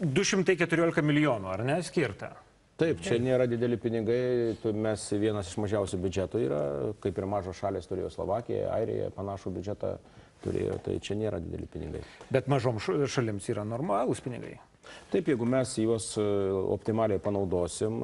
214 milijonų, ar ne, skirta? Taip, čia nėra dideli pinigai, mes vienas iš mažiausių biudžetų yra, kaip ir mažos šalės turėjo Slovakija, Airija, panašų biudžetą turėjo, tai čia nėra dideli pinigai. Bet mažom šalims yra normalūs pinigai. Taip, jeigu mes juos optimaliai panaudosim,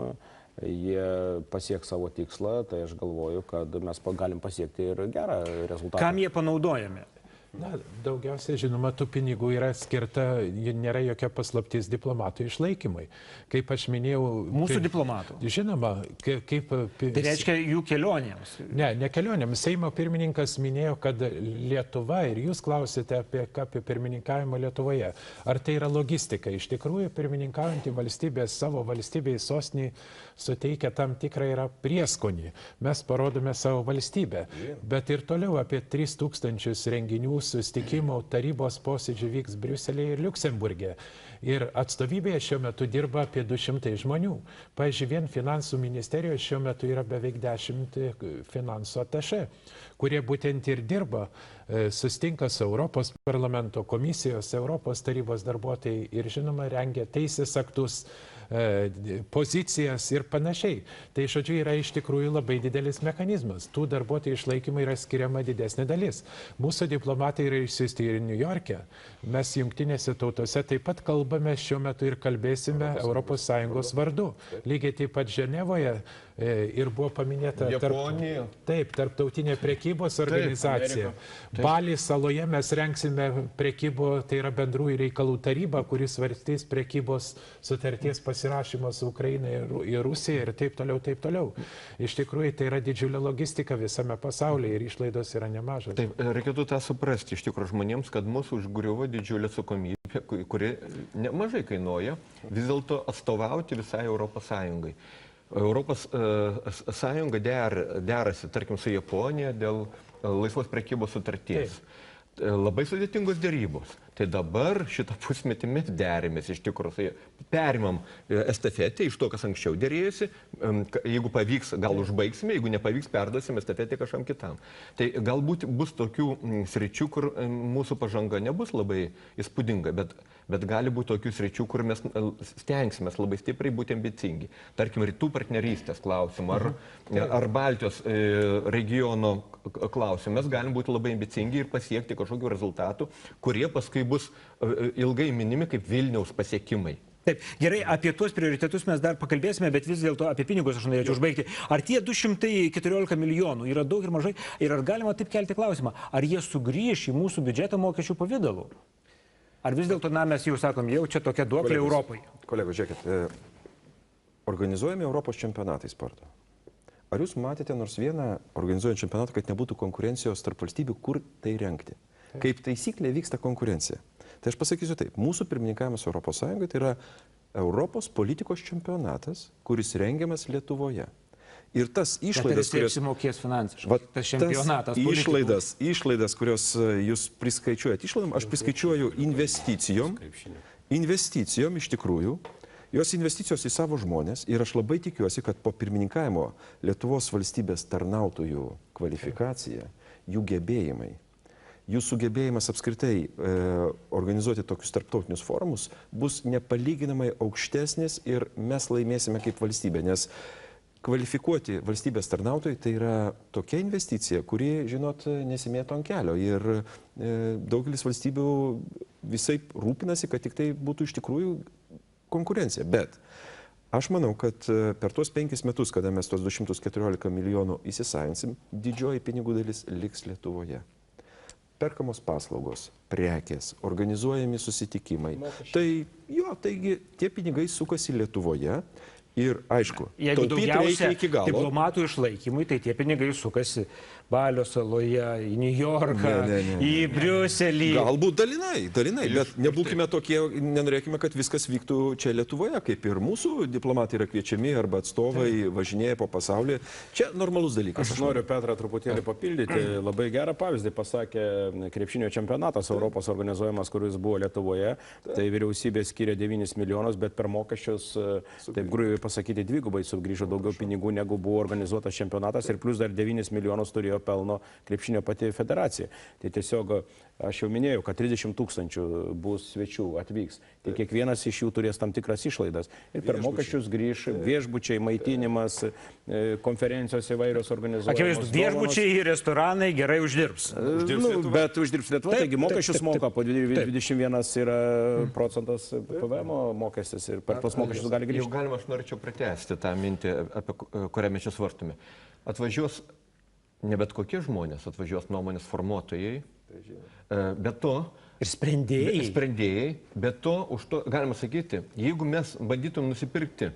jie pasieks savo tikslą, tai aš galvoju, kad mes galim pasiekti ir gerą rezultatą. Kam jie panaudojami? Na, daugiausiai, žinoma, tų pinigų yra skirta, nėra jokia paslaptis diplomatų išlaikymui. Kaip aš minėjau... Mūsų diplomatų? Žinoma, kaip... Tai reiškia jų kelionėms? Ne kelionėms. Seimo pirmininkas minėjo, kad Lietuva, ir jūs klausėte apie pirmininkavimą Lietuvoje, ar tai yra logistika. Iš tikrųjų, pirmininkaujantį valstybę savo valstybėje sostinį suteikia tam tikrą yra prieskonį. Mes parodome savo valstybę, bet ir toliau apie 3000 renginių susitikimų tarybos posėdžių vyks Briuselėje ir Liuksemburge. Ir atstovybėje šiuo metu dirba apie 200 žmonių. Pavyzdžiui, vien finansų ministerijoje šiuo metu yra beveik 10 finansų atašė, kurie būtent ir dirba, susitinka su Europos parlamento komisijos, Europos tarybos darbuotojai ir, žinoma, rengia teisės aktus, pozicijas ir panašiai. Tai, žodžiu, yra iš tikrųjų labai didelis mechanizmas. Tų darbuotojų išlaikymai yra skiriama didesnė dalis. Mūsų diplomatai yra išsiųsti ir New York'e. Mes jungtinėse tautose taip pat kalbame šiuo metu ir kalbėsime ES vardu. Lygiai taip pat Ženevoje ir buvo paminėta tarptautinė prekybos organizacija. Bali saloje mes rengsime prekybos, tai yra bendrųjų reikalų taryba, kuris svarstys prekybos sutarties pasirašymą su Ukraina ir Rusija ir taip toliau, taip toliau. Iš tikrųjų, tai yra didžiulė logistika visame pasaulyje ir išlaidos yra nemažas. Taip, reikėtų tą suprasti iš tikrųjų žmonėms, kad mūsų užgriuvo didžiulė atsakomybė, kuri nemažai kainuoja, vis dėlto atstovauti visai Europos Sąjungai. Europos Sąjunga derasi, tarkim, su Japonija dėl laisvos prekybos sutarties. Labai sudėtingos dėrybos. Tai dabar šitą pusmetį mes derimės iš tikrųjų. Perimam estafetę iš to, kas anksčiau dėrėjosi. Jeigu pavyks, gal užbaigsime, jeigu nepavyks, perduosime estafetę kažkam kitam. Tai galbūt bus tokių sričių, kur mūsų pažanga nebus labai įspūdinga, bet gali būti tokių sričių, kur mes stengsime labai stipriai būti ambicingi. Tarkim, rytų partnerystės klausimų ar Baltijos regiono klausimų. Mes galim būti labai ambicingi ir pasiekti kažkokių rezultatų, kurie paskui bus ilgai minimi kaip Vilniaus pasiekimai. Taip, gerai, apie tuos prioritetus mes dar pakalbėsime, bet vis dėlto apie pinigus aš norėčiau užbaigti. Ar tie 214 milijonų yra daug ir mažai? Ir ar galima taip kelti klausimą, ar jie sugrįš į mūsų biudžeto mokesčių pavidalu? Ar vis dėlto, mes jau sakom, jau čia tokia duoklė Europai? Kolegos, žiūrėkit, organizuojami Europos čempionatai sporto. Ar jūs matėte nors vieną organizuojant čempionatą, kad nebūtų konkurencijos tarp valstybių, kur tai rengti? Kaip taisyklė vyksta konkurencija. Tai aš pasakysiu taip, mūsų pirmininkavimas Europos Sąjungoje tai yra Europos politikos čempionatas, kuris rengiamas Lietuvoje. Ir tas išlaidas, kurios apsimokės finansiškai, tas čempionatas išlaidas, kurios jūs priskaičiuojat išlaidom, aš priskaičiuoju investicijom iš tikrųjų. Jos investicijos į savo žmonės ir aš labai tikiuosi, kad po pirmininkavimo Lietuvos valstybės tarnautojų kvalifikacija, jų gebėjimai, jų sugebėjimas apskritai organizuoti tokius tarptautinius forumus bus nepalyginamai aukštesnis ir mes laimėsime kaip valstybė, nes kvalifikuoti valstybės tarnautojai tai yra tokia investicija, kuri, žinot, nesimėto ant kelio ir daugelis valstybių visai rūpinasi, kad tik tai būtų iš tikrųjų konkurencija. Bet aš manau, kad per tuos 5 metus, kada mes tuos 214 milijonų įsisavinsim, didžioji pinigų dalis liks Lietuvoje. Perkamos paslaugos, prekės, organizuojami susitikimai. Taigi tie pinigai sukasi Lietuvoje ir, aišku, jeigu daugiausia diplomatų išlaikymui, tai tie pinigai sukasi Balio saloje, į New Yorką, į Briuselį. Galbūt dalinai, bet nebūkime tokie, nenorėkime, kad viskas vyktų čia Lietuvoje, kaip ir mūsų diplomatai yra kviečiami arba atstovai važinėja po pasaulį. Čia normalus dalykas. Aš noriu Petrą truputėlį papildyti. Labai gerą pavyzdį pasakė krepšinio čempionatas Europos organizuojamas, kuris buvo Lietuvoje. Tai vyriausybė skiria 9 milijonus, bet per mokesčius, taip grubiai pasakyti, dvigubai sugrįžo daugiau pinigų, negu buvo organizuotas čempionatas ir plus dar 9 milijonus turėjo pelno krepšinio pati federacija. Tai tiesiog aš jau minėjau, kad 30 000 bus svečių atvyks. Tai kiekvienas iš jų turės tam tikras išlaidas. Ir per mokesčius grįž viešbučiai, maitinimas, konferencijos įvairios organizuojamos. Akivaizdu, viešbučiai, restoranai gerai uždirbs. Bet uždirbs Lietuva, Taip, taigi mokesčius taip, taip, moka, po taip. 21 yra procentas PVM mokestis ir per tos mokesčius gali Jau grįžti. galima, aš norėčiau pratęsti tą mintį, apie kurią mes čia svarstome. Atvažiuos ne bet kokie žmonės, atvažiuos nuomonės formuotojai, bet to Ir sprendėjai. Bet to, už to, galima sakyti, jeigu mes bandytum nusipirkti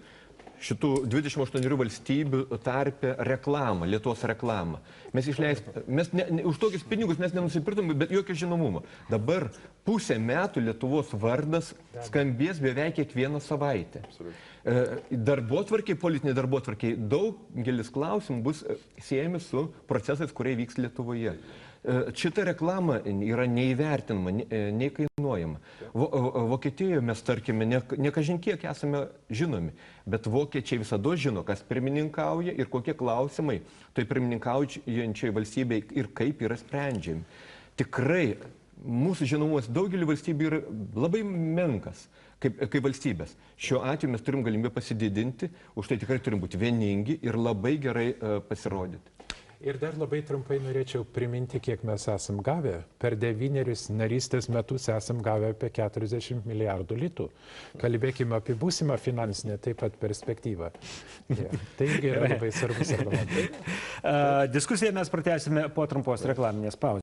šitų 28 valstybių tarpe reklamą, Lietuvos reklamą, mes už tokius pinigus mes nenusipirktum, bet jokio žinomumo. Dabar pusę metų Lietuvos vardas skambės beveik kiekvieną savaitę. Darbotvarkiai, politiniai darbotvarkiai, daugelis klausimų bus siejami su procesais, kurie vyks Lietuvoje. Šita reklama yra neįvertinama, neįkainuojama. Vokietijoje mes, tarkime, ne kažin kiek esame žinomi, bet vokiečiai visada žino, kas pirmininkauja ir kokie klausimai tai pirmininkaujančiai valstybei ir kaip yra sprendžiami. Tikrai mūsų žinomumas daugelį valstybių yra labai menkas kaip valstybės. Šiuo atveju mes turim galimybę pasididinti, už tai tikrai turim būti vieningi ir labai gerai pasirodyti. Ir dar labai trumpai norėčiau priminti, kiek mes esam gavę. Per 9 narystės metus esam gavę apie 40 milijardų litų. Kalbėkime apie būsimą finansinę taip pat perspektyvą. Tai irgi yra labai svarbus argumentas. Diskusiją mes pratęsime po trumpos reklaminės pauzės.